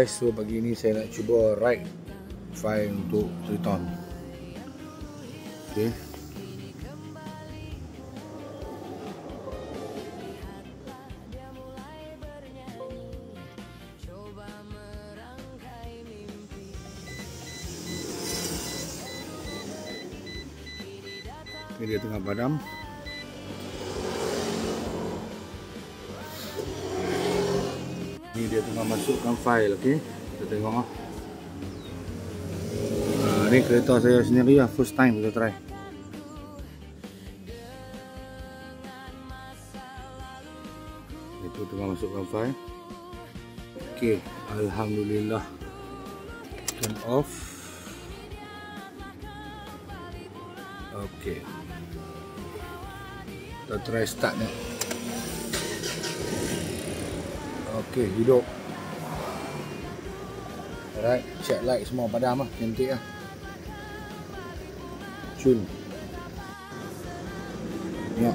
guys, so pagi ni saya nak cuba ride file untuk Triton. Okay. Ini dia tengah padam. Ni dia tengah masukkan file, okey. Kita tengok ah. Ni kereta saya sendiri lah, first time kita try. Itu tengah masukkan file. Okey, alhamdulillah. Turn off. Okey. Kita try start ni. Okey, hidup. Alright, check light semua padam lah, cantik lah. Cun. Ya.